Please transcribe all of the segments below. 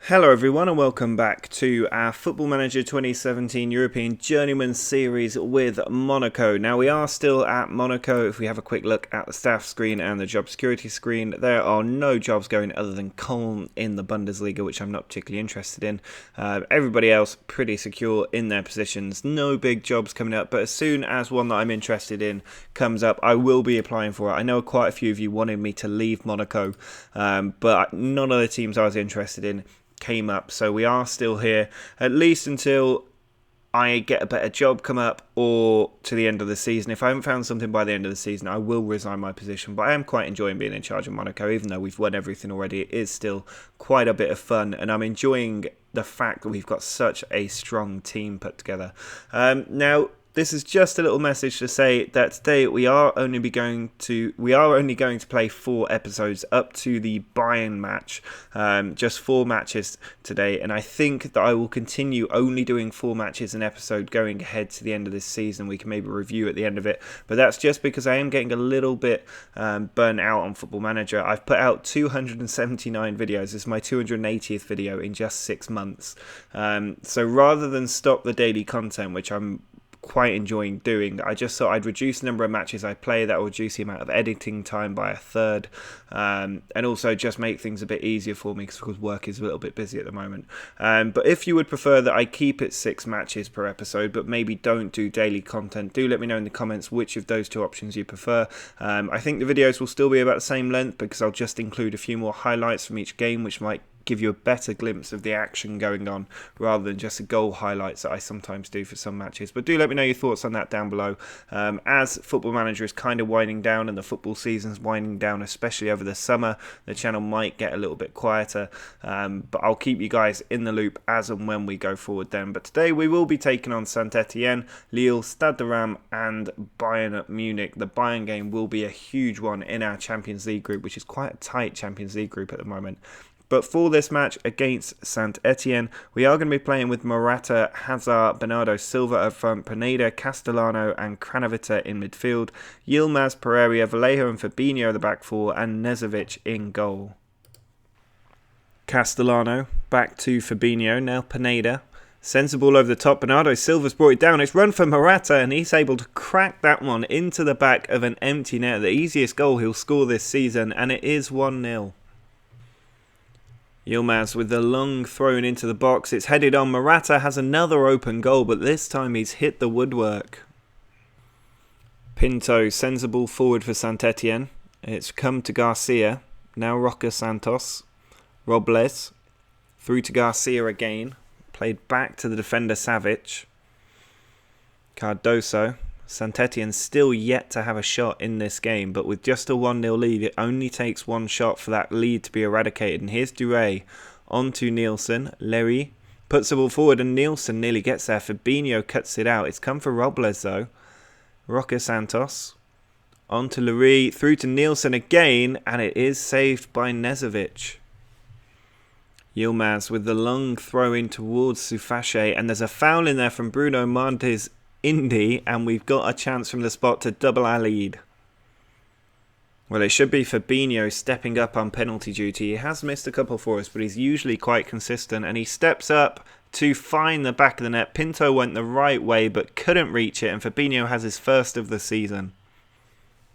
Hello everyone and welcome back to our Football Manager 2017 European Journeyman series with Monaco. Now we are still at Monaco. If we have a quick look at the staff screen and the job security screen, there are no jobs going other than Köln in the Bundesliga, which I'm not particularly interested in. Everybody else pretty secure in their positions. No big jobs coming up, but as soon as one that I'm interested in comes up, I will be applying for it. I know quite a few of you wanted me to leave Monaco, but none of the teams I was interested in came up, so we are still here at least until I get a better job come up or to the end of the season. If I haven't found something by the end of the season, I will resign my position, but I am quite enjoying being in charge of Monaco. Even though we've won everything already, it is still quite a bit of fun, and I'm enjoying the fact that we've got such a strong team put together. Now this is just a little message to say that today we are only going to play 4 episodes up to the Bayern match. Just 4 matches today, and I think that I will continue only doing 4 matches an episode going ahead to the end of this season. We can maybe review at the end of it, but that's just because I am getting a little bit burnt out on Football Manager. I've put out 279 videos. This is my 280th video in just 6 months. So rather than stop the daily content, which I'm quite enjoying doing, I just thought I'd reduce the number of matches I play. That will reduce the amount of editing time by a third, and also just make things a bit easier for me because work is a little bit busy at the moment. But if you would prefer that I keep it 6 matches per episode but maybe don't do daily content, do let me know in the comments which of those 2 options you prefer. I think the videos will still be about the same length because I'll just include a few more highlights from each game, which might give you a better glimpse of the action going on rather than just the goal highlights that I sometimes do for some matches. But do let me know your thoughts on that down below. As Football Manager is kind of winding down and the football season's winding down, especially over the summer, the channel might get a little bit quieter, but I'll keep you guys in the loop as and when we go forward then. But today we will be taking on Saint-Etienne, Lille, Stade de Reims and Bayern Munich. The Bayern game will be a huge one in our Champions League group, which is quite a tight Champions League group at the moment. But for this match against Saint-Etienne, we are going to be playing with Morata, Hazard, Bernardo Silva up front, Pineda, Castellano and Kranovita in midfield, Yilmaz, Pereira, Vallejo and Fabinho the back 4 and Nezovic in goal. Castellano, back to Fabinho, now Pineda. Sends the ball over the top, Bernardo Silva's brought it down, it's run for Morata and he's able to crack that one into the back of an empty net. The easiest goal he'll score this season, and it is 1-0. Yilmaz with the long thrown into the box. It's headed on. Morata has another open goal, but this time he's hit the woodwork. Pinto sends the ball forward for Saint-Etienne. It's come to Garcia. Now Roca Santos. Robles. Through to Garcia again. Played back to the defender Savic. Cardoso. Saint-Etienne still yet to have a shot in this game, but with just a 1-0 lead, it only takes 1 shot for that lead to be eradicated. And here's Duray on to Nielsen. Leri puts the ball forward and Nielsen nearly gets there. Fabinho cuts it out. It's come for Robles though. Roca Santos on to Leri, through to Nielsen again, and it is saved by Nezovic. Yilmaz with the long throw in towards Sufache, and there's a foul in there from Bruno Martins Indy, and we've got a chance from the spot to double our lead. Well, it should be Fabinho stepping up on penalty duty. He has missed a couple for us, but he's usually quite consistent, and he steps up to find the back of the net. Pinto went the right way but couldn't reach it, and Fabinho has his first of the season.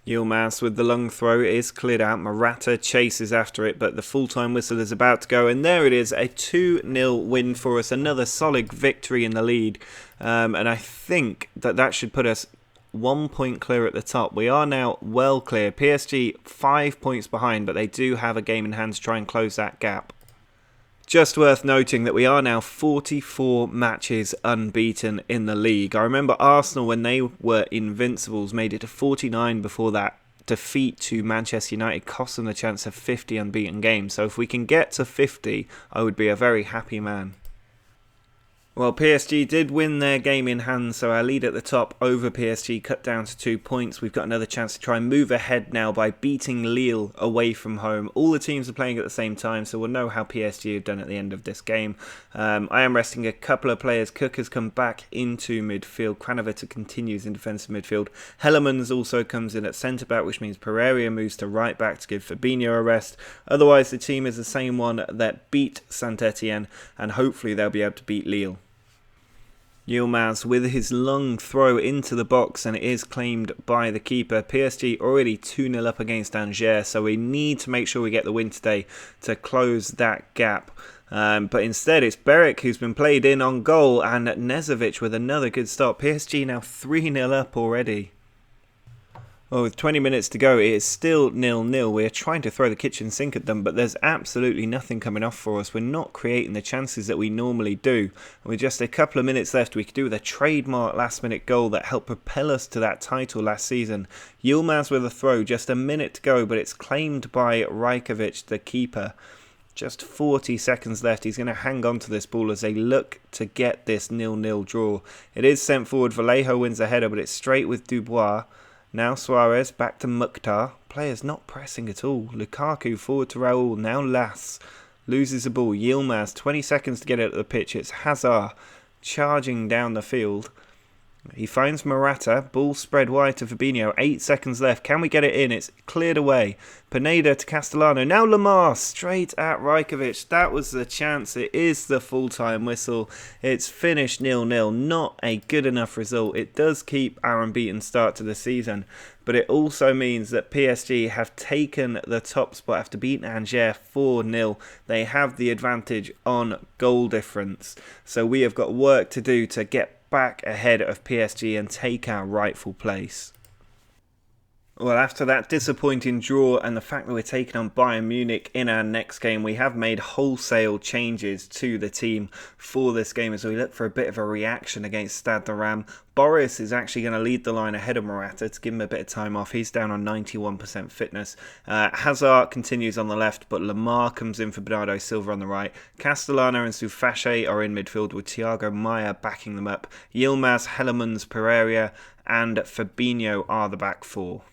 Yilmaz with the long throw is cleared out. Morata chases after it, but the full-time whistle is about to go, and there it is, a 2-0 win for us. Another solid victory in the lead, and I think that should put us 1 point clear at the top. We are now well clear. PSG 5 points behind, but they do have a game in hand to try and close that gap. Just worth noting that we are now 44 matches unbeaten in the league. I remember Arsenal, when they were invincibles, made it to 49 before that defeat to Manchester United cost them the chance of 50 unbeaten games. So if we can get to 50, I would be a very happy man. Well, PSG did win their game in hand, so our lead at the top over PSG cut down to 2 points. We've got another chance to try and move ahead now by beating Lille away from home. All the teams are playing at the same time, so we'll know how PSG have done at the end of this game. I am resting a couple of players. Cook has come back into midfield. Kranovita continues in defensive midfield. Hellemans also comes in at centre-back, which means Pereira moves to right-back to give Fabinho a rest. Otherwise, the team is the same one that beat Saint-Etienne, and hopefully they'll be able to beat Lille. Yilmaz with his long throw into the box, and it is claimed by the keeper. PSG already 2-0 up against Angers, so we need to make sure we get the win today to close that gap. But instead it's Beric who's been played in on goal, and Nezovic with another good start. PSG now 3-0 up already. Well, with 20 minutes to go, it is still 0-0. We're trying to throw the kitchen sink at them, but there's absolutely nothing coming off for us. We're not creating the chances that we normally do. With just a couple of minutes left, we could do with a trademark last-minute goal that helped propel us to that title last season. Yilmaz with a throw, just a minute to go, but it's claimed by Rajkovic, the keeper. Just 40 seconds left. He's going to hang on to this ball as they look to get this 0-0 draw. It is sent forward. Vallejo wins the header, but it's straight with Dubois. Now Suarez, back to Mukhtar. Players not pressing at all. Lukaku forward to Raul. Now Lass loses the ball. Yilmaz, 20 seconds to get it at the pitch. It's Hazard charging down the field. He finds Morata. Ball spread wide to Fabinho. 8 seconds left. Can we get it in? It's cleared away. Pineda to Castellano. Now Lamar straight at Rajkovic. That was the chance. It is the full-time whistle. It's finished 0-0. Not a good enough result. It does keep our unbeaten start to the season, but it also means that PSG have taken the top spot after beating Angers 4-0. They have the advantage on goal difference. So we have got work to do to get back ahead of PSG and take our rightful place. Well, after that disappointing draw and the fact that we're taking on Bayern Munich in our next game, we have made wholesale changes to the team for this game as we look for a bit of a reaction against Stade de Reims. Boris is actually going to lead the line ahead of Morata to give him a bit of time off. He's down on 91% fitness. Hazard continues on the left, but Lamar comes in for Bernardo Silva on the right. Castellano and Soufache are in midfield with Thiago Maia backing them up. Yilmaz, Hellemans, Pereira and Fabinho are the back four.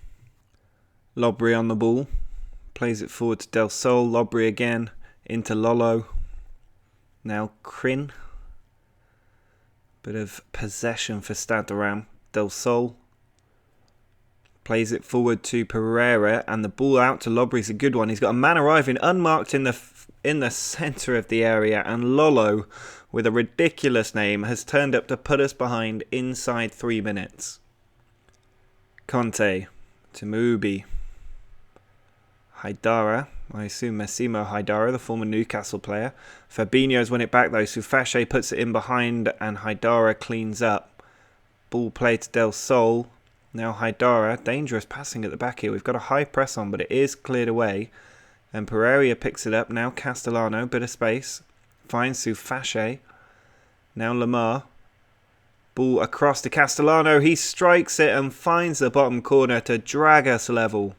Lobry on the ball, plays it forward to Del Sol. Lobry again, into Lolo. Now Crin. Bit of possession for Stade de Reims. Del Sol plays it forward to Pereira, and the ball out to Lobry is a good one. He's got a man arriving unmarked in the centre of the area, and Lolo, with a ridiculous name, has turned up to put us behind inside 3 minutes. Conte to Mubi. Haidara, I assume Massimo Haidara, the former Newcastle player. Fabinho's won it back though. Soufache puts it in behind and Haidara cleans up. Ball played to Del Sol. Now Haidara, dangerous passing at the back here. We've got a high press on, but it is cleared away. And Pereira picks it up. Now Castellano, bit of space. Finds Soufache. Now Lamar. Ball across to Castellano. He strikes it and finds the bottom corner to drag us level.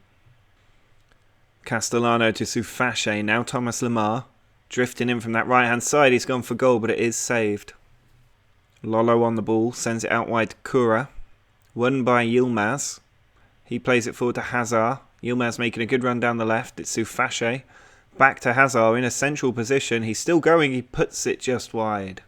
Castellano to Soufache. Now Thomas Lamar. Drifting in from that right-hand side. He's gone for goal, but it is saved. Lolo on the ball. Sends it out wide to Kura. Won by Yilmaz. He plays it forward to Hazard. Yilmaz making a good run down the left. It's Soufache. Back to Hazard in a central position. He's still going. He puts it just wide.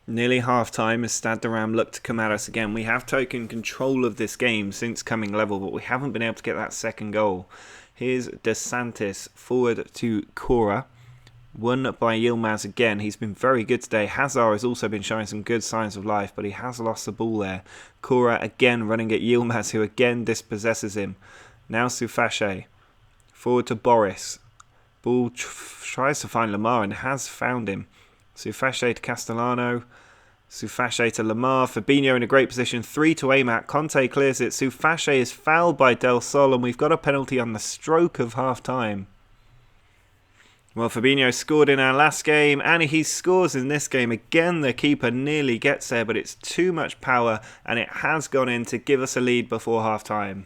Nearly half-time as Stade de Reims look to come at us again. We have taken control of this game since coming level, but we haven't been able to get that second goal. Here's De Santis forward to Cora. Won by Yilmaz again. He's been very good today. Hazard has also been showing some good signs of life, but he has lost the ball there. Cora again running at Yilmaz, who again dispossesses him. Now Soufache. Forward to Boris. Ball tries to find Lamar and has found him. Soufache to Castellano. Soufache to Lamar. Fabinho in a great position. 3 to aim at. Conte clears it. Soufache is fouled by Del Sol, and we've got a penalty on the stroke of half-time. Well, Fabinho scored in our last game, and he scores in this game. Again, the keeper nearly gets there, but it's too much power, and it has gone in to give us a lead before half-time.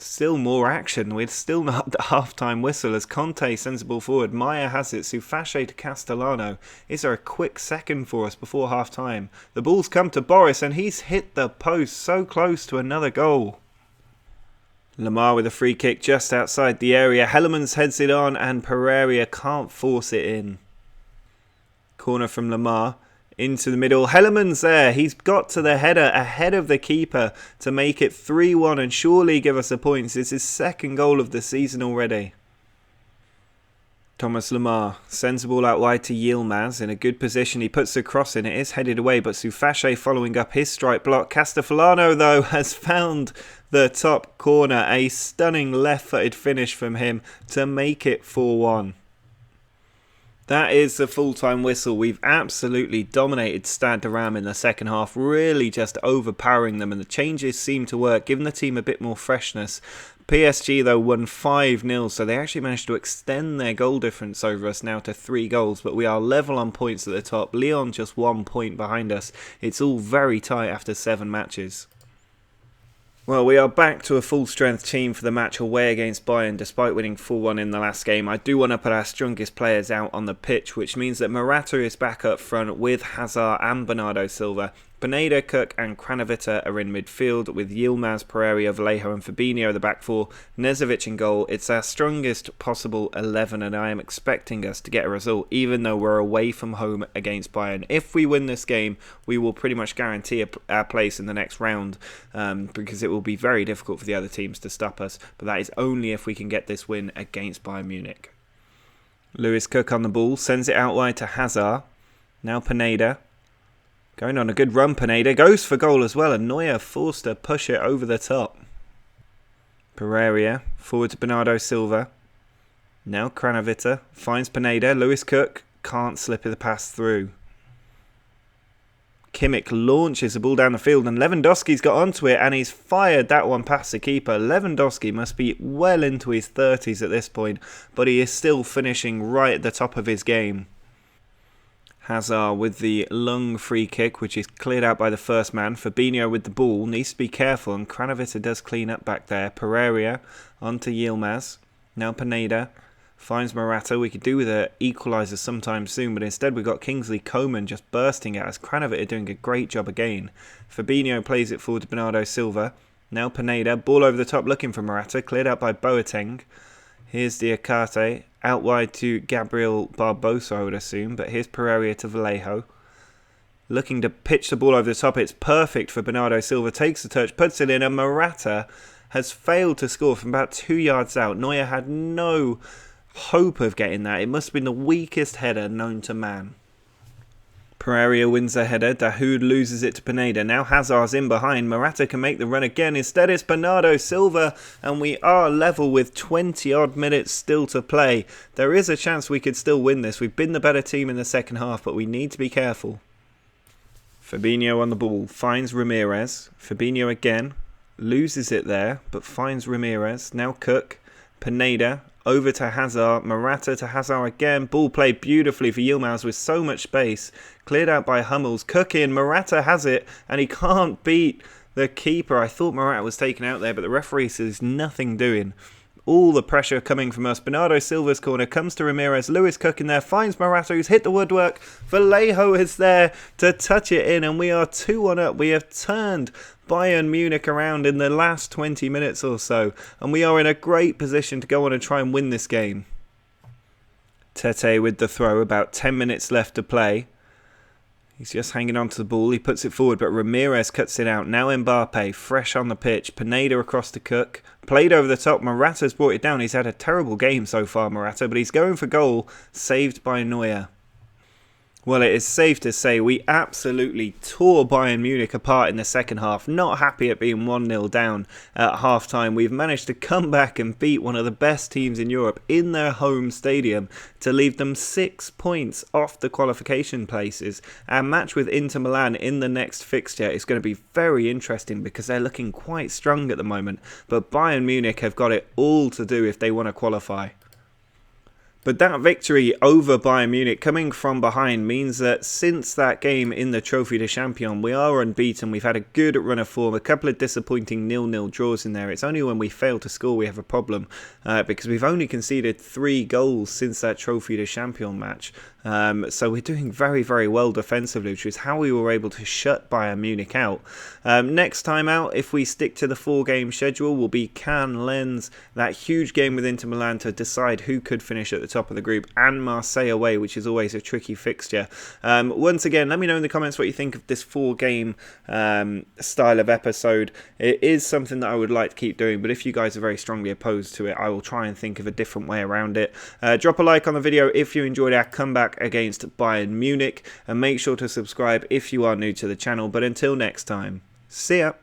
Still more action. We're still not at the half-time whistle as Conte sends the ball forward. Maya has it. Soufashe to Castellano. Is there a quick second for us before half-time? The ball's come to Boris and he's hit the post. So close to another goal. Lamar with a free kick just outside the area. Hellemans heads it on and Pereira can't force it in. Corner from Lamar. Into the middle. Hellemans there. He's got to the header ahead of the keeper to make it 3-1 and surely give us the points. It's his second goal of the season already. Thomas Lamar sends the ball out wide to Yilmaz in a good position. He puts the cross in. It is headed away, but Soufashe following up his strike block. Castellano, though, has found the top corner. A stunning left-footed finish from him to make it 4-1. That is the full-time whistle. We've absolutely dominated Stade de Reims in the second half, really just overpowering them, and the changes seem to work, giving the team a bit more freshness. PSG, though, won 5-0, so they actually managed to extend their goal difference over us now to 3 goals, but we are level on points at the top. Lyon just 1 point behind us. It's all very tight after 7 matches. Well, we are back to a full-strength team for the match away against Bayern, despite winning 4-1 in the last game. I do want to put our strongest players out on the pitch, which means that Morata is back up front with Hazard and Bernardo Silva. Pineda, Cook and Kranovita are in midfield with Yilmaz, Pereira, Vallejo and Fabinho at the back four, Nezovic in goal. It's our strongest possible 11 and I am expecting us to get a result even though we're away from home against Bayern. If we win this game, we will pretty much guarantee our place in the next round because it will be very difficult for the other teams to stop us, but that is only if we can get this win against Bayern Munich. Lewis Cook on the ball, sends it out wide to Hazard. Now Pineda. Going on a good run, Pineda. Goes for goal as well, and Neuer forced to push it over the top. Pereira, forward to Bernardo Silva. Now Kranovita, finds Pineda. Lewis Cook can't slip the pass through. Kimmich launches the ball down the field, and Lewandowski's got onto it, and he's fired that one past the keeper. Lewandowski must be well into his 30s at this point, but he is still finishing right at the top of his game. Hazard with the lung free kick, which is cleared out by the first man. Fabinho with the ball, needs to be careful, and Kranovita does clean up back there. Pereira onto Yilmaz. Now Pineda finds Morata. We could do with an equaliser sometime soon, but instead we've got Kingsley Coman just bursting at us. Kranovita doing a great job again. Fabinho plays it forward to Bernardo Silva. Now Pineda, ball over the top looking for Morata, cleared out by Boateng. Here's Diakate, out wide to Gabriel Barbosa, I would assume, but here's Pereira to Vallejo. Looking to pitch the ball over the top, it's perfect for Bernardo Silva, takes the touch, puts it in, and Morata has failed to score from about 2 yards out. Neuer had no hope of getting that. It must have been the weakest header known to man. Pereira wins the header. Dahoud loses it to Pineda. Now Hazard's in behind. Morata can make the run again. Instead it's Bernardo Silva, and we are level with 20 odd minutes still to play. There is a chance we could still win this. We've been the better team in the second half, but we need to be careful. Fabinho on the ball. Finds Ramirez. Fabinho again. Loses it there, but finds Ramirez. Now Cook. Pineda. Over to Hazard, Morata to Hazard again. Ball played beautifully for Yilmaz with so much space. Cleared out by Hummels. Cook in, Morata has it, and he can't beat the keeper. I thought Morata was taken out there, but the referee says nothing doing. All the pressure coming from us. Bernardo Silva's corner comes to Ramirez. Lewis Cook in there, finds Morata, who's hit the woodwork. Vallejo is there to touch it in, and we are 2-1 up. We have turned Bayern Munich around in the last 20 minutes or so, and we are in a great position to go on and try and win this game. Tete with the throw, about 10 minutes left to play. He's just hanging on to the ball. He puts it forward, but Ramirez cuts it out. Now Mbappe, fresh on the pitch. Pineda across to Cook. Played over the top. Morata's brought it down. He's had a terrible game so far, Morata, but he's going for goal. Saved by Neuer. Well, it is safe to say we absolutely tore Bayern Munich apart in the second half. Not happy at being 1-0 down at half-time. We've managed to come back and beat one of the best teams in Europe in their home stadium to leave them 6 points off the qualification places. Our match with Inter Milan in the next fixture is going to be very interesting because they're looking quite strong at the moment. But Bayern Munich have got it all to do if they want to qualify. But that victory over Bayern Munich coming from behind means that since that game in the Trophy de Champion, we are unbeaten. We've had a good run of form, a couple of disappointing 0-0 draws in there. It's only when we fail to score we have a problem because we've only conceded 3 goals since that Trophy de Champion match. So we're doing very, very well defensively, which is how we were able to shut Bayern Munich out. Next time out, if we stick to the 4-game schedule, will be Cannes, Lens, that huge game with Inter Milan to decide who could finish at the top of the group, and Marseille away, which is always a tricky fixture. Once again, let me know in the comments what you think of this 4-game style of episode. It is something that I would like to keep doing, but if you guys are very strongly opposed to it, I will try and think of a different way around it. Drop a like on the video if you enjoyed our comeback against Bayern Munich, and make sure to subscribe if you are new to the channel. But until next time, see ya!